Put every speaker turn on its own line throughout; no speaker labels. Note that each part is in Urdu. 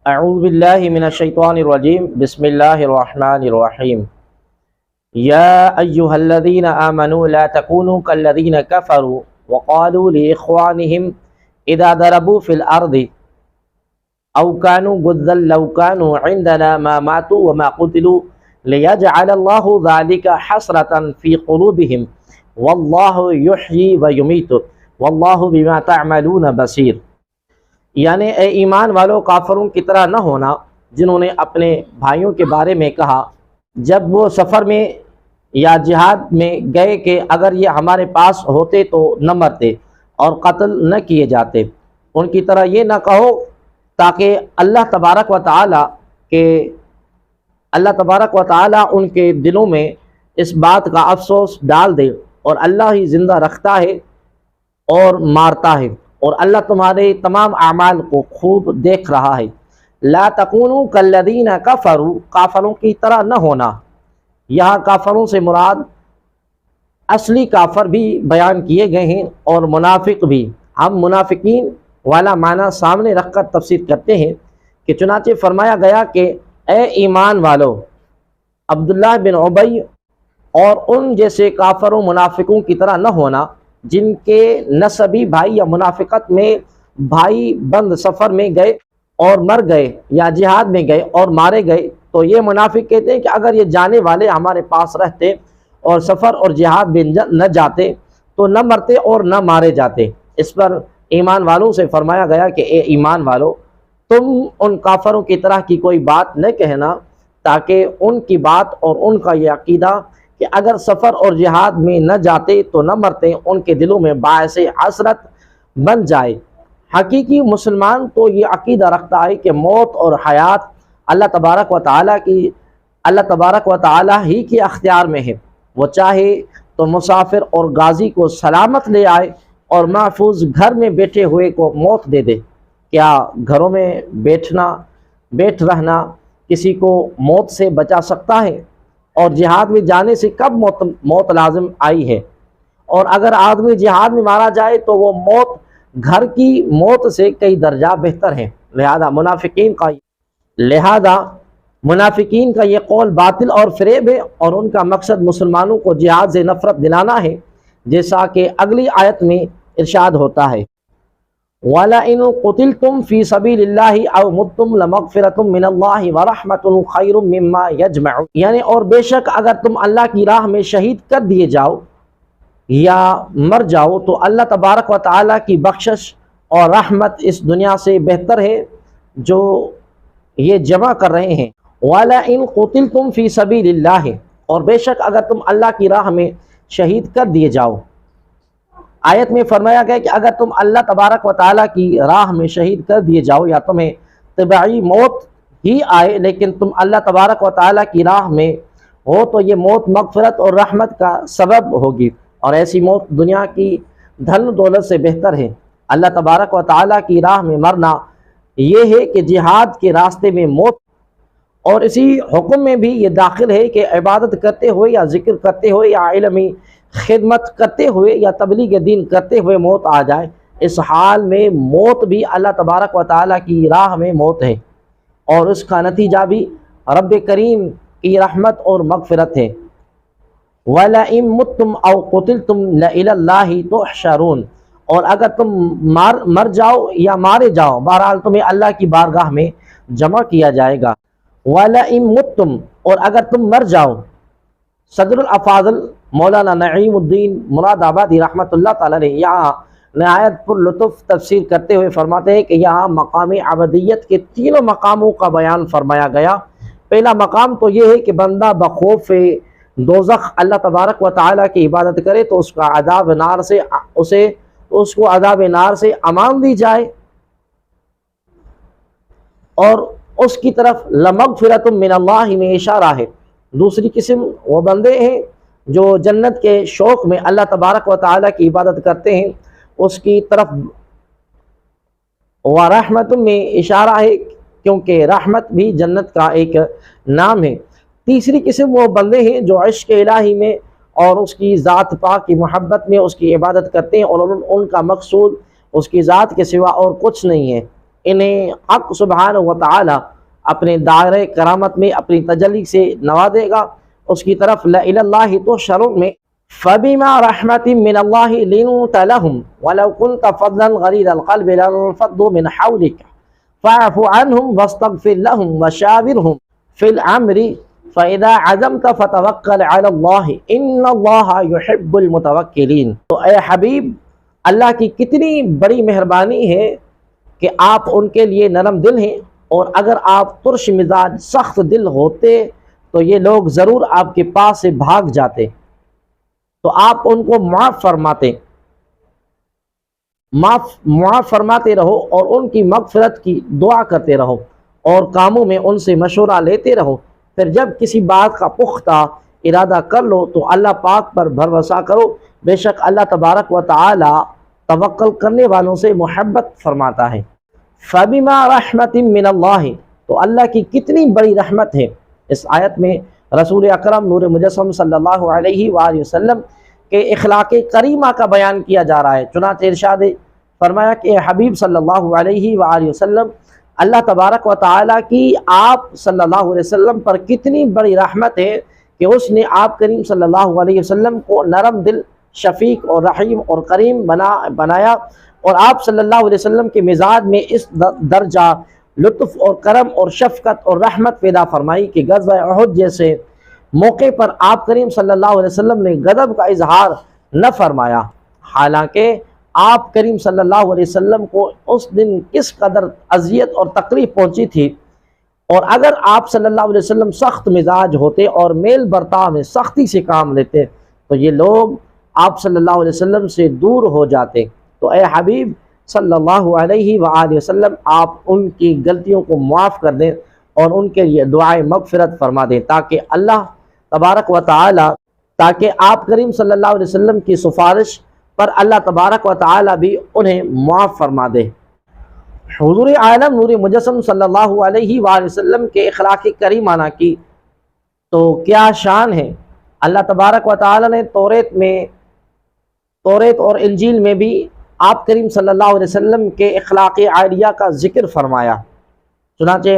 اعوذ باللہ من الشیطان الرجیم بسم اللہ الرحمن الرحیم یا ایہا الذین آمنوا لا تکونوا کالذین کفروا وقالوا لإخوانهم اذا ضربوا في الارض او كانوا غزا لو كانوا عندنا ما ماتوا وما قتلوا ليجعل الله ذلك حسرة في قلوبهم والله يحيي ويميت والله بما تعملون بصیر، یعنی اے ایمان والو، کافروں کی طرح نہ ہونا جنہوں نے اپنے بھائیوں کے بارے میں کہا جب وہ سفر میں یا جہاد میں گئے کہ اگر یہ ہمارے پاس ہوتے تو نہ مرتے اور قتل نہ کیے جاتے۔ ان کی طرح یہ نہ کہو تاکہ اللہ تبارک و تعالی ان کے دلوں میں اس بات کا افسوس ڈال دے، اور اللہ ہی زندہ رکھتا ہے اور مارتا ہے، اور اللہ تمہارے تمام اعمال کو خوب دیکھ رہا ہے۔ لا تکونوا کالذین کفروا، کافروں کی طرح نہ ہونا۔ یہاں کافروں سے مراد اصلی کافر بھی بیان کیے گئے ہیں اور منافق بھی۔ ہم منافقین والا معنی سامنے رکھ کر تفسیر کرتے ہیں کہ چنانچہ فرمایا گیا کہ اے ایمان والو، عبداللہ بن ابی اور ان جیسے کافروں منافقوں کی طرح نہ ہونا جن کے نسبی بھائی یا منافقت میں بھائی بند سفر میں گئے اور مر گئے یا جہاد میں گئے اور مارے گئے، تو یہ منافق کہتے ہیں کہ اگر یہ جانے والے ہمارے پاس رہتے اور سفر اور جہاد میں نہ جاتے تو نہ مرتے اور نہ مارے جاتے۔ اس پر ایمان والوں سے فرمایا گیا کہ اے ایمان والو، تم ان کافروں کی طرح کی کوئی بات نہ کہنا، تاکہ ان کی بات اور ان کا یہ عقیدہ کہ اگر سفر اور جہاد میں نہ جاتے تو نہ مرتے ان کے دلوں میں باعث حسرت بن جائے۔ حقیقی مسلمان تو یہ عقیدہ رکھتا ہے کہ موت اور حیات اللہ تبارک و تعالی ہی کے اختیار میں ہے۔ وہ چاہے تو مسافر اور غازی کو سلامت لے آئے اور محفوظ گھر میں بیٹھے ہوئے کو موت دے دے۔ کیا گھروں میں بیٹھ رہنا کسی کو موت سے بچا سکتا ہے؟ اور جہاد میں جانے سے کب موت لازم آئی ہے؟ اور اگر آدمی جہاد میں مارا جائے تو وہ موت گھر کی موت سے کئی درجہ بہتر ہے۔ لہذا منافقین کا یہ قول باطل اور فریب ہے، اور ان کا مقصد مسلمانوں کو جہاد سے نفرت دلانا ہے، جیسا کہ اگلی آیت میں ارشاد ہوتا ہے وَلَئِنْ قُتِلْتُمْ فِي سَبِيلِ اللَّهِ أَوْ مُتْتُمْ لَمَغْفِرَةٌ مِّنَ اللَّهِ وَرَحْمَةٌ خَيْرٌ مِّمَّا يَجْمَعُونَ، یعنی اور بے شک اگر تم اللہ کی راہ میں شہید کر دیے جاؤ یا مر جاؤ تو اللہ تبارک و تعالیٰ کی بخشش اور رحمت اس دنیا سے بہتر ہے جو یہ جمع کر رہے ہیں۔ وَلَئِنْ قُتِلْتُمْ فِي سَبِيلِ اللَّهِ، اور بے شک اگر تم اللہ کی راہ میں شہید کر دیے جاؤ۔ آیت میں فرمایا گیا کہ اگر تم اللہ تبارک و تعالیٰ کی راہ میں شہید کر دیے جاؤ یا تمہیں طبعی موت ہی آئے لیکن تم اللہ تبارک و تعالیٰ کی راہ میں ہو تو یہ موت مغفرت اور رحمت کا سبب ہوگی، اور ایسی موت دنیا کی دھن دولت سے بہتر ہے۔ اللہ تبارک و تعالیٰ کی راہ میں مرنا یہ ہے کہ جہاد کے راستے میں موت، اور اسی حکم میں بھی یہ داخل ہے کہ عبادت کرتے ہوئے یا ذکر کرتے ہوئے یا علمی خدمت کرتے ہوئے یا تبلیغ دین کرتے ہوئے موت آ جائے، اس حال میں موت بھی اللہ تبارک و تعالیٰ کی راہ میں موت ہے، اور اس کا نتیجہ بھی رب کریم کی رحمت اور مغفرت ہے۔ وَلَئِن مُتُّمْ أَوْ قُتِلْتُمْ لَإِلَى اللَّهِ تُحْشَرُونَ، اور اگر تم مر جاؤ یا مارے جاؤ، بہرحال تمہیں اللہ کی بارگاہ میں جمع کیا جائے گا۔ وَلَئِن مُتُّمْ، اور اگر تم مر جاؤ۔ صدر الافاضل مولانا نعیم الدین مراد آبادی رحمۃ اللہ تعالی نے یہاں نہایت پر لطف تفسیر کرتے ہوئے فرماتے ہیں کہ یہاں مقام عبدیت کے تینوں مقاموں کا بیان فرمایا گیا۔ پہلا مقام تو یہ ہے کہ بندہ بخوف دوزخ اللہ تبارک و تعالیٰ کی عبادت کرے تو اس کو عذاب نار سے امان دی جائے، اور اس کی طرف لمغفرۃ من اللہ میں اشارہ ہے۔ دوسری قسم وہ بندے ہیں جو جنت کے شوق میں اللہ تبارک و تعالیٰ کی عبادت کرتے ہیں، اس کی طرف ورحمت میں اشارہ ہے، کیونکہ رحمت بھی جنت کا ایک نام ہے۔ تیسری قسم وہ بندے ہیں جو عشق الہی میں اور اس کی ذات پاک کی محبت میں اس کی عبادت کرتے ہیں، اور ان کا مقصود اس کی ذات کے سوا اور کچھ نہیں ہے۔ انہیں حق سبحانہ و تعالی اپنے دائرۂ کرامت میں اپنی تجلی سے نوازے گا، اس کی طرف لَإِلَى اللَّهِ تُحْشَرُونَ میں فَبِمَا رَحْمَةٍ مِّنَ اللَّهِ لِنْتَ لَهُمْ وَلَوْ كُنْتَ فَضًّا غَلِيظَ الْقَلْبِ لَانفَضُّوا مِنْ حَوْلِكَ فَاعْفُ عَنْهُمْ وَاسْتَغْفِرْ لَهُمْ وَشَاوِرْهُمْ فِي الْأَمْرِ فَإِذَا عَزَمْتَ فَتَوَكَّلْ عَلَى اللَّهِ إِنَّ اللَّهَ يُحِبُّ الْمُتَوَكِّلِينَ۔ تو اے حبیب، اللہ کی کتنی بڑی مہربانی ہے کہ آپ ان کے لیے نرم دل ہیں، اور اگر آپ ترش مزاج سخت دل ہوتے تو یہ لوگ ضرور آپ کے پاس سے بھاگ جاتے، تو آپ ان کو معاف فرماتے رہو اور ان کی مغفرت کی دعا کرتے رہو اور کاموں میں ان سے مشورہ لیتے رہو، پھر جب کسی بات کا پختہ ارادہ کر لو تو اللہ پاک پر بھروسہ کرو، بے شک اللہ تبارک و تعالی توکل کرنے والوں سے محبت فرماتا ہے۔ فَبِمَا رَحْمَةٍ مِّنَ اللَّهِ، تو اللہ کی کتنی بڑی رحمت ہے۔ اس آیت میں رسول اکرم نور مجسم صلی اللہ علیہ وآلہ وسلم کے اخلاق کریمہ کا بیان کیا جا رہا ہے۔ چنانچہ ارشاد فرمایا کہ حبیب صلی اللہ علیہ وآلہ وسلم، اللہ تبارک و تعالیٰ کی آپ صلی اللہ علیہ وسلم پر کتنی بڑی رحمت ہے کہ اس نے آپ کریم صلی اللہ علیہ وسلم کو نرم دل، شفیق اور رحیم اور کریم بنایا، اور آپ صلی اللہ علیہ وسلم کے مزاج میں اس درجہ لطف اور کرم اور شفقت اور رحمت پیدا فرمائی کہ غزوہ احد جیسے موقع پر آپ کریم صلی اللہ علیہ وسلم نے غضب کا اظہار نہ فرمایا، حالانکہ آپ کریم صلی اللہ علیہ وسلم کو اس دن کس قدر اذیت اور تکلیف پہنچی تھی، اور اگر آپ صلی اللہ علیہ وسلم سخت مزاج ہوتے اور میل برتاؤ میں سختی سے کام لیتے تو یہ لوگ آپ صلی اللہ علیہ وسلم سے دور ہو جاتے۔ تو اے حبیب صلی اللہ علیہ وآلہ وسلم، آپ ان کی غلطیوں کو معاف کر دیں اور ان کے لیے دعائے مغفرت فرما دیں، تاکہ اللہ تبارک و تعالی، تاکہ آپ کریم صلی اللہ علیہ وسلم کی سفارش پر اللہ تبارک و تعالی بھی انہیں معاف فرما دے۔ حضور عالم نور مجسم صلی اللہ علیہ وآلہ وسلم کے اخلاق کریمانہ کی تو کیا شان ہے۔ اللہ تبارک و تعالی نے توریت اور انجیل میں بھی آپ کریم صلی اللہ علیہ وسلم کے اخلاق عالیہ کا ذکر فرمایا۔ چنانچہ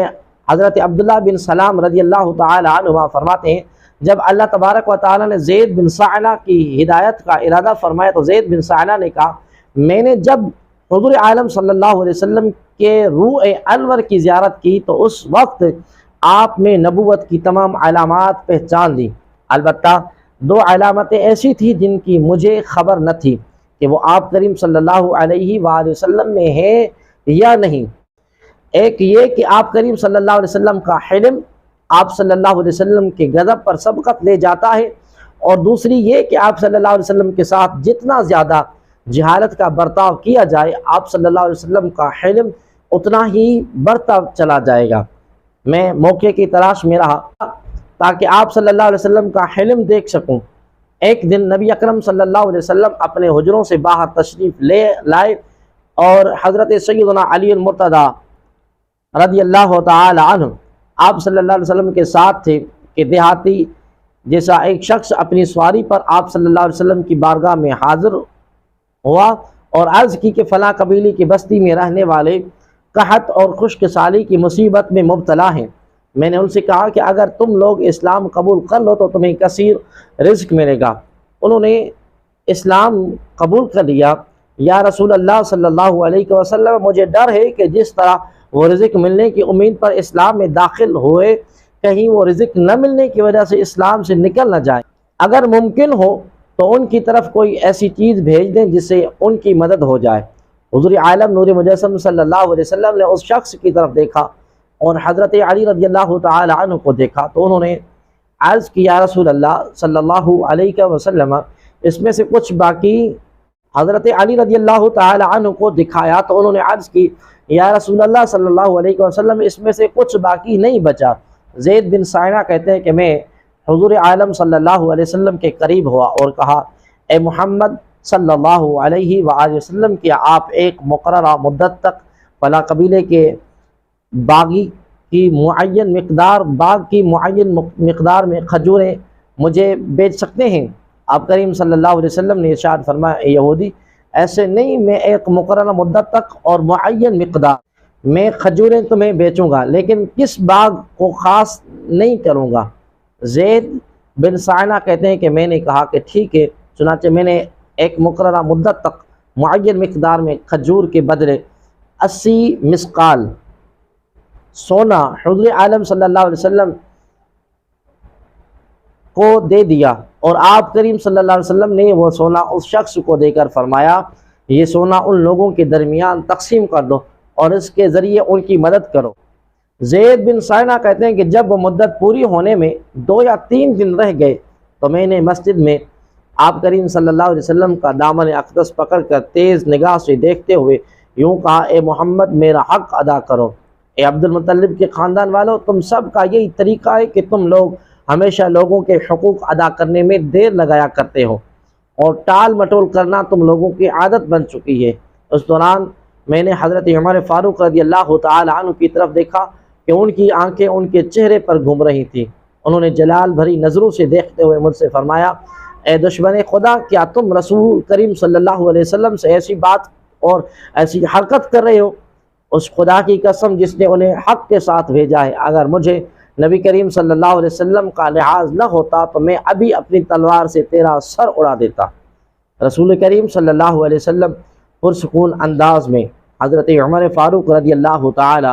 حضرت عبداللہ بن سلام رضی اللہ تعالی عنہ فرماتے ہیں، جب اللہ تبارک و تعالی نے زید بن ثعلبہ کی ہدایت کا ارادہ فرمایا تو زید بن ثعلبہ نے کہا، میں نے جب حضور عالم صلی اللہ علیہ وسلم کے روح انور کی زیارت کی تو اس وقت آپ میں نبوت کی تمام علامات پہچان لی، البتہ دو علامتیں ایسی تھیں جن کی مجھے خبر نہ تھی کہ وہ آپ کریم صلی اللہ علیہ وآلہ وسلم میں ہے یا نہیں۔ ایک یہ کہ آپ کریم صلی اللہ علیہ وسلم کا حلم آپ صلی اللہ علیہ وسلم کے غضب پر سبقت لے جاتا ہے، اور دوسری یہ کہ آپ صلی اللہ علیہ وسلم کے ساتھ جتنا زیادہ جہالت کا برتاؤ کیا جائے آپ صلی اللہ علیہ وسلم کا حلم اتنا ہی بڑھتا چلا جائے گا۔ میں موقع کی تلاش میں رہا تاکہ آپ صلی اللہ علیہ وسلم کا حلم دیکھ سکوں۔ ایک دن نبی اکرم صلی اللہ علیہ وسلم اپنے حجروں سے باہر تشریف لائے اور حضرت سیدنا علی المرتضیٰ رضی اللہ تعالی عنہ آپ صلی اللہ علیہ وسلم کے ساتھ تھے کہ دیہاتی جیسا ایک شخص اپنی سواری پر آپ صلی اللہ علیہ وسلم کی بارگاہ میں حاضر ہوا اور عرض کی کہ فلاں قبیلے کی بستی میں رہنے والے قحط اور خشک سالی کی مصیبت میں مبتلا ہیں۔ میں نے ان سے کہا کہ اگر تم لوگ اسلام قبول کر لو تو تمہیں کثیر رزق ملے گا۔ انہوں نے اسلام قبول کر لیا۔ یا رسول اللہ صلی اللہ علیہ وسلم، مجھے ڈر ہے کہ جس طرح وہ رزق ملنے کی امید پر اسلام میں داخل ہوئے کہیں وہ رزق نہ ملنے کی وجہ سے اسلام سے نکل نہ جائے۔ اگر ممکن ہو تو ان کی طرف کوئی ایسی چیز بھیج دیں جس سے ان کی مدد ہو جائے۔ حضور عالم نور مجسم صلی اللہ علیہ وسلم نے اس شخص کی طرف دیکھا اور حضرت علی رضی اللہ تعالی عنہ کو دیکھا تو انہوں نے عرض کی، یا رسول اللہ صلی اللہ علیہ وسلم، اس میں سے کچھ باقی۔ حضرت علی رضی اللہ تعالی عنہ کو دکھایا تو انہوں نے عرض کی، یا رسول اللہ صلی اللہ علیہ وسلم، اس میں سے کچھ باقی نہیں بچا۔ زید بن ثعلبہ کہتے ہیں کہ میں حضور عالم صلی اللہ علیہ وسلم کے قریب ہوا اور کہا، اے محمد صلی اللہ علیہ وآلہ وسلم، کیا آپ ایک مقررہ مدت تک فلاں قبیلے کے باغ کی معین مقدار میں کھجوریں مجھے بیچ سکتے ہیں؟ آپ کریم صلی اللہ علیہ وسلم نے ارشاد فرمایا، اے یہودی، ایسے نہیں، میں ایک مقررہ مدت تک اور معین مقدار میں کھجوریں تمہیں بیچوں گا لیکن کس باغ کو خاص نہیں کروں گا۔ زید بن سائنہ کہتے ہیں کہ میں نے کہا کہ ٹھیک ہے، چنانچہ میں نے ایک مقررہ مدت تک معین مقدار میں کھجور کے بدلے 80 مسقال سونا حضور عالم صلی اللہ علیہ وسلم کو دے دیا، اور آپ کریم صلی اللہ علیہ وسلم نے وہ سونا اس شخص کو دے کر فرمایا یہ سونا ان لوگوں کے درمیان تقسیم کر دو اور اس کے ذریعے ان کی مدد کرو۔ زید بن سائنہ کہتے ہیں کہ جب وہ مدت پوری ہونے میں 2 یا 3 دن رہ گئے تو میں نے مسجد میں آپ کریم صلی اللہ علیہ وسلم کا دامن اقدس پکڑ کر تیز نگاہ سے دیکھتے ہوئے یوں کہا، اے محمد میرا حق ادا کرو۔ اے عبد المطلب کے خاندان والو، تم سب کا یہی طریقہ ہے کہ تم لوگ ہمیشہ لوگوں کے حقوق ادا کرنے میں دیر لگایا کرتے ہو اور ٹال مٹول کرنا تم لوگوں کی عادت بن چکی ہے۔ اس دوران میں نے حضرت عمر فاروق رضی اللہ تعالی عنہ کی طرف دیکھا کہ ان کی آنکھیں ان کے چہرے پر گھوم رہی تھیں۔ انہوں نے جلال بھری نظروں سے دیکھتے ہوئے مجھ سے فرمایا، اے دشمن خدا، کیا تم رسول کریم صلی اللہ علیہ وسلم سے ایسی بات اور ایسی حرکت کر رہے ہو؟ اس خدا کی قسم جس نے انہیں حق کے ساتھ بھیجا ہے، اگر مجھے نبی کریم صلی اللہ علیہ وسلم کا لحاظ نہ ہوتا تو میں ابھی اپنی تلوار سے تیرا سر اڑا دیتا۔ رسول کریم صلی اللہ علیہ وسلم پرسکون انداز میں حضرت عمر فاروق رضی اللہ تعالی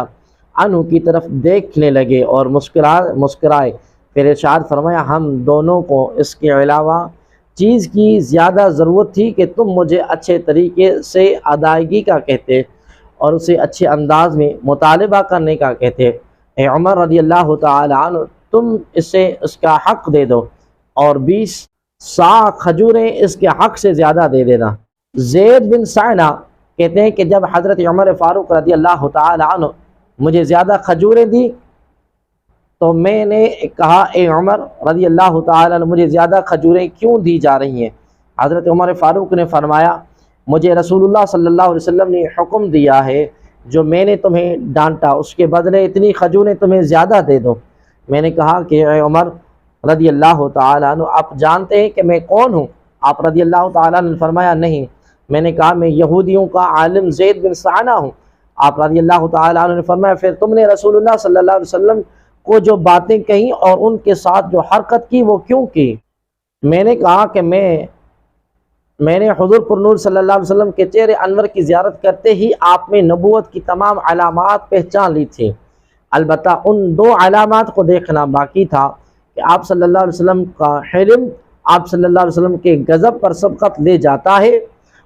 عنہ کی طرف دیکھنے لگے اور مسکرائے، پھر ارشاد فرمایا، ہم دونوں کو اس کے علاوہ چیز کی زیادہ ضرورت تھی کہ تم مجھے اچھے طریقے سے ادائیگی کا کہتے اور اسے اچھے انداز میں مطالبہ کرنے کا کہتے۔ اے عمر رضی اللہ تعالی عنہ، تم اسے اس کا حق دے دو اور 20 صاع کھجوریں اس کے حق سے زیادہ دے دینا۔ زید بن سائنہ کہتے ہیں کہ جب حضرت عمر فاروق رضی اللہ تعالی عنہ مجھے زیادہ کھجوریں دی تو میں نے کہا، اے عمر رضی اللہ تعالی عنہ، مجھے زیادہ کھجوریں کیوں دی جا رہی ہیں؟ حضرت عمر فاروق نے فرمایا، مجھے رسول اللہ صلی اللہ علیہ وسلم نے حکم دیا ہے جو میں نے تمہیں ڈانٹا اس کے بدلے اتنی کھجوریں تمہیں زیادہ دے دو۔ میں نے کہا کہ اے عمر رضی اللہ تعالی عنہ، آپ جانتے ہیں کہ میں کون ہوں؟ آپ رضی اللہ تعالی عنہ نے فرمایا، نہیں۔ میں نے کہا، میں یہودیوں کا عالم زید بن سائنہ ہوں۔ آپ رضی اللہ تعالی عنہ نے فرمایا، پھر تم نے رسول اللہ صلی اللہ علیہ وسلم کو جو باتیں کہیں اور ان کے ساتھ جو حرکت کی وہ کیوں کی؟ میں نے کہا کہ میں نے حضور پر نور صلی اللہ علیہ وسلم کے چہرے انور کی زیارت کرتے ہی آپ میں نبوت کی تمام علامات پہچان لی تھی، البتہ ان 2 علامات کو دیکھنا باقی تھا کہ آپ صلی اللہ علیہ وسلم کا حلم آپ صلی اللہ علیہ وسلم کے غضب پر سبقت لے جاتا ہے،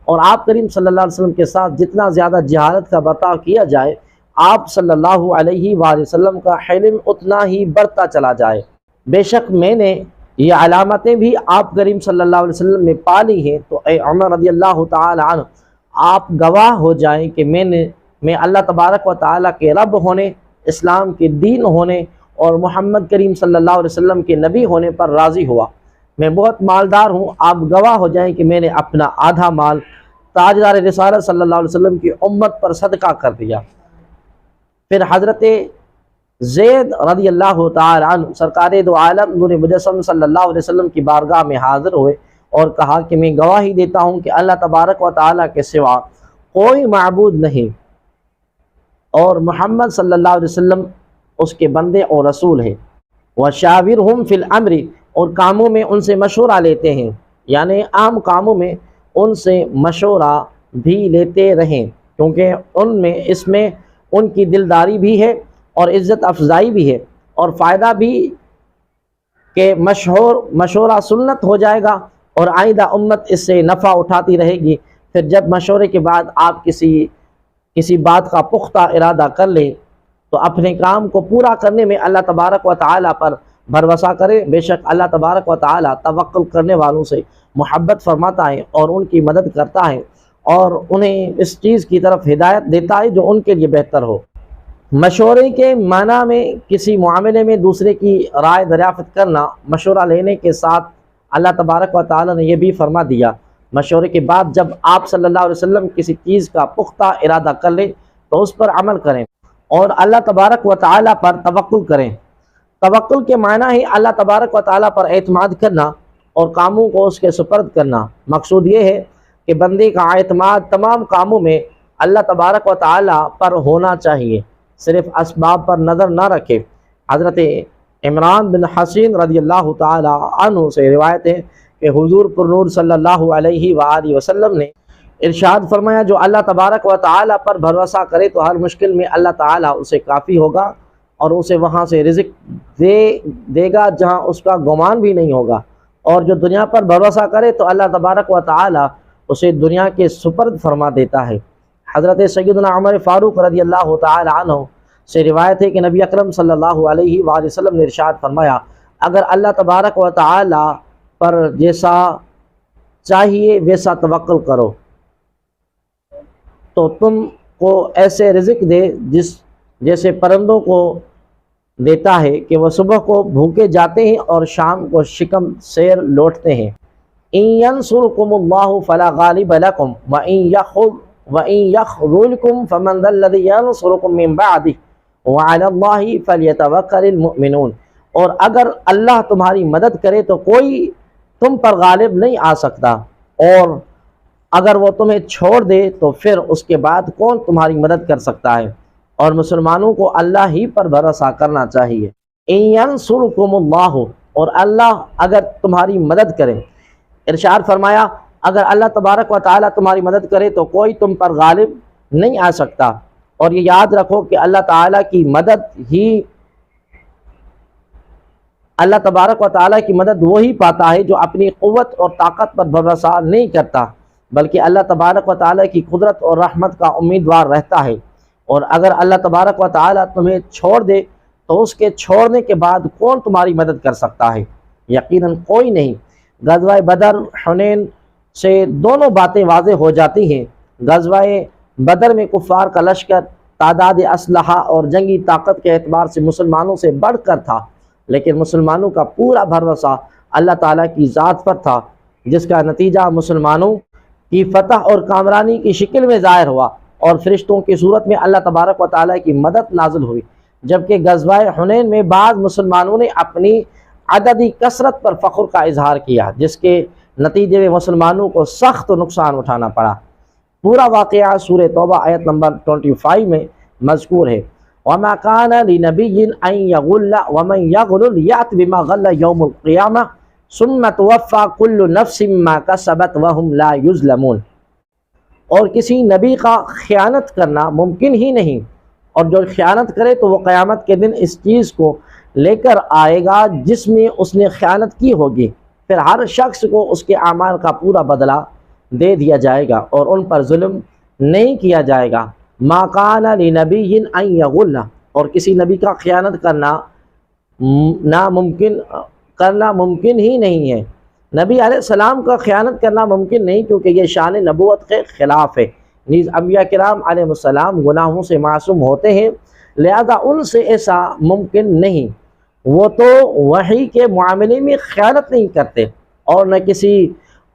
اور آپ کریم صلی اللہ علیہ وسلم کے ساتھ جتنا زیادہ جہالت کا برتاؤ کیا جائے آپ صلی اللہ علیہ وآلہ وسلم کا حلم اتنا ہی بڑھتا چلا جائے۔ بے شک میں نے یہ علامتیں بھی آپ کریم صلی اللہ علیہ وسلم میں پالی ہیں، تو اے عمر رضی اللہ تعالی عنہ، آپ گواہ ہو جائیں کہ میں اللہ تبارک و تعالیٰ کے رب ہونے، اسلام کے دین ہونے اور محمد کریم صلی اللہ علیہ وسلم کے نبی ہونے پر راضی ہوا۔ میں بہت مالدار ہوں، آپ گواہ ہو جائیں کہ میں نے اپنا آدھا مال تاجدار رسالت صلی اللہ علیہ وسلم کی امت پر صدقہ کر دیا۔ پھر حضرت زید رضی اللہ تعالی عنہ سرکار دو عالم نور مجسم صلی اللہ علیہ وسلم کی بارگاہ میں حاضر ہوئے اور کہا کہ میں گواہی دیتا ہوں کہ اللہ تبارک و تعالیٰ کے سوا کوئی معبود نہیں، اور محمد صلی اللہ علیہ وسلم اس کے بندے اور رسول ہیں۔ وَشَاوِرْهُمْ فِي الْأَمْرِ، اور کاموں میں ان سے مشورہ لیتے ہیں، یعنی عام کاموں میں ان سے مشورہ بھی لیتے رہیں، کیونکہ اس میں ان کی دلداری بھی ہے اور عزت افزائی بھی ہے، اور فائدہ بھی کہ مشورہ سنت ہو جائے گا اور آئندہ امت اس سے نفع اٹھاتی رہے گی۔ پھر جب مشورے کے بعد آپ کسی بات کا پختہ ارادہ کر لیں تو اپنے کام کو پورا کرنے میں اللہ تبارک و تعالیٰ پر بھروسہ کرے، بے شک اللہ تبارک و تعالیٰ توکل کرنے والوں سے محبت فرماتا ہے اور ان کی مدد کرتا ہے اور انہیں اس چیز کی طرف ہدایت دیتا ہے جو ان کے لیے بہتر ہو۔ مشورے کے معنی میں کسی معاملے میں دوسرے کی رائے دریافت کرنا، مشورہ لینے کے ساتھ اللہ تبارک و تعالیٰ نے یہ بھی فرما دیا، مشورے کے بعد جب آپ صلی اللہ علیہ وسلم کسی چیز کا پختہ ارادہ کر لیں تو اس پر عمل کریں اور اللہ تبارک و تعالیٰ پر توکل کریں۔ توکل کے معنی ہے اللہ تبارک و تعالیٰ پر اعتماد کرنا اور کاموں کو اس کے سپرد کرنا۔ مقصود یہ ہے کہ بندے کا اعتماد تمام کاموں میں اللہ تبارک و تعالی پر ہونا چاہیے، صرف اسباب پر نظر نہ رکھے۔ حضرت عمران بن حسین رضی اللہ تعالی عنہ سے روایت ہے کہ حضور پر نور صلی اللہ علیہ وآلہ وسلم نے ارشاد فرمایا، جو اللہ تبارک و تعالی پر بھروسہ کرے تو ہر مشکل میں اللہ تعالی اسے کافی ہوگا اور اسے وہاں سے رزق دے گا جہاں اس کا گمان بھی نہیں ہوگا، اور جو دنیا پر بھروسہ کرے تو اللہ تبارک و تعالی اسے دنیا کے سپرد فرما دیتا ہے۔ حضرت سیدنا عمر فاروق رضی اللہ تعالی عنہ سے روایت ہے کہ نبی اکرم صلی اللہ علیہ وآلہ وسلم نے ارشاد فرمایا، اگر اللہ تبارک و تعالی پر جیسا چاہیے ویسا توکل کرو تو تم کو ایسے رزق دے جیسے پرندوں کو دیتا ہے کہ وہ صبح کو بھوکے جاتے ہیں اور شام کو شکم سیر لوٹتے ہیں۔ ان ینصرکم اللہ فلا غالب لکم وَإِن يَخْذُلْكُمْ فَمَنْ ذَا الَّذِي يَنْصُرُكُمْ مِنْ بَعْدِهِ وَعَلَى اللَّهِ فَلْيَتَوَكَّلِ الْمُؤْمِنُونَ، اور اگر اللہ تمہاری مدد کرے تو کوئی تم پر غالب نہیں آ سکتا، اور اگر وہ تمہیں چھوڑ دے تو پھر اس کے بعد کون تمہاری مدد کر سکتا ہے، اور مسلمانوں کو اللہ ہی پر بھروسہ کرنا چاہیے۔ إِن يَنْصُرْكُمُ اللَّهُ، اور اللہ اگر تمہاری مدد کرے، ارشاد فرمایا اگر اللہ تبارک و تعالیٰ تمہاری مدد کرے تو کوئی تم پر غالب نہیں آ سکتا، اور یہ یاد رکھو کہ اللہ تعالیٰ کی مدد ہی اللہ تبارک و تعالیٰ کی مدد وہی پاتا ہے جو اپنی قوت اور طاقت پر بھروسہ نہیں کرتا، بلکہ اللہ تبارک و تعالیٰ کی قدرت اور رحمت کا امیدوار رہتا ہے۔ اور اگر اللہ تبارک و تعالیٰ تمہیں چھوڑ دے تو اس کے چھوڑنے کے بعد کون تمہاری مدد کر سکتا ہے؟ یقیناً کوئی نہیں۔ غزوہ بدر، حنین سے دونوں باتیں واضح ہو جاتی ہیں۔ غزوہ بدر میں کفار کا لشکر تعداد اسلحہ اور جنگی طاقت کے اعتبار سے مسلمانوں سے بڑھ کر تھا، لیکن مسلمانوں کا پورا بھروسہ اللہ تعالیٰ کی ذات پر تھا، جس کا نتیجہ مسلمانوں کی فتح اور کامرانی کی شکل میں ظاہر ہوا، اور فرشتوں کی صورت میں اللہ تبارک و تعالیٰ کی مدد نازل ہوئی۔ جبکہ غزوہ حنین میں بعض مسلمانوں نے اپنی عددی کثرت پر فخر کا اظہار کیا، جس کے نتیجے میں مسلمانوں کو سخت نقصان اٹھانا پڑا۔ پورا واقعہ سورہ توبہ آیت نمبر 25 میں مذکور ہے۔ وَمَا كَانَ لِنَبِيٍّ أَن يَغُلَّ وَمَن يَغْلُلْ يَأْتِ بِمَا غَلَّ يَوْمَ الْقِيَامَةِ ثُمَّ تُوَفَّى كُلُّ نَفْسٍ مَا كَسَبَتْ وَهُمْ لَا يُظْلَمُونَ، اور کسی نبی کا خیانت کرنا ممکن ہی نہیں، اور جو خیانت کرے تو وہ قیامت کے دن اس چیز کو لے کر آئے گا جس میں اس نے خیانت کی ہوگی، پھر ہر شخص کو اس کے اعمال کا پورا بدلہ دے دیا جائے گا اور ان پر ظلم نہیں کیا جائے گا۔ ما کان لنبی ان یغل، اور کسی نبی کا خیانت کرنا ممکن ہی نہیں ہے۔ نبی علیہ السلام کا خیانت کرنا ممکن نہیں، کیونکہ یہ شان نبوت کے خلاف ہے۔ نیز انبیاء کرام علیہ السلام گناہوں سے معصوم ہوتے ہیں، لہذا ان سے ایسا ممکن نہیں۔ وہ تو وحی کے معاملے میں خیانت نہیں کرتے، اور نہ کسی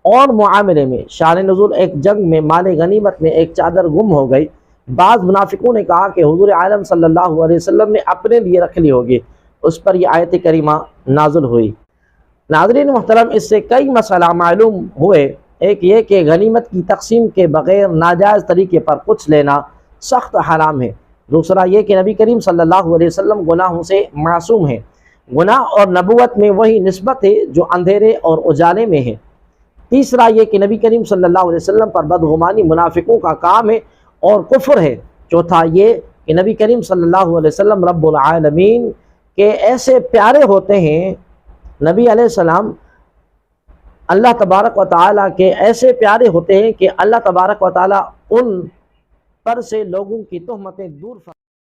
اور معاملے میں۔ شان نزول ایک جنگ میں مال غنیمت میں ایک چادر گم ہو گئی۔ بعض منافقوں نے کہا کہ حضور عالم صلی اللہ علیہ وسلم نے اپنے لیے رکھ لی ہوگی، اس پر یہ آیت کریمہ نازل ہوئی۔ ناظرین محترم، اس سے کئی مسئلہ معلوم ہوئے۔ ایک یہ کہ غنیمت کی تقسیم کے بغیر ناجائز طریقے پر کچھ لینا سخت حرام ہے۔ دوسرا یہ کہ نبی کریم صلی اللہ علیہ وسلم گناہوں سے معصوم ہیں۔ گناہ اور نبوت میں وہی نسبت ہے جو اندھیرے اور اجالے میں ہے۔ تیسرا یہ کہ نبی کریم صلی اللہ علیہ وسلم پر بدگمانی منافقوں کا کام ہے اور کفر ہے۔ چوتھا یہ کہ نبی کریم صلی اللہ علیہ وسلم رب العالمین کے ایسے پیارے ہوتے ہیں، نبی علیہ السلام اللہ تبارک و تعالیٰ کے ایسے پیارے ہوتے ہیں کہ اللہ تبارک و تعالیٰ ان پر سے لوگوں کی تہمتیں دور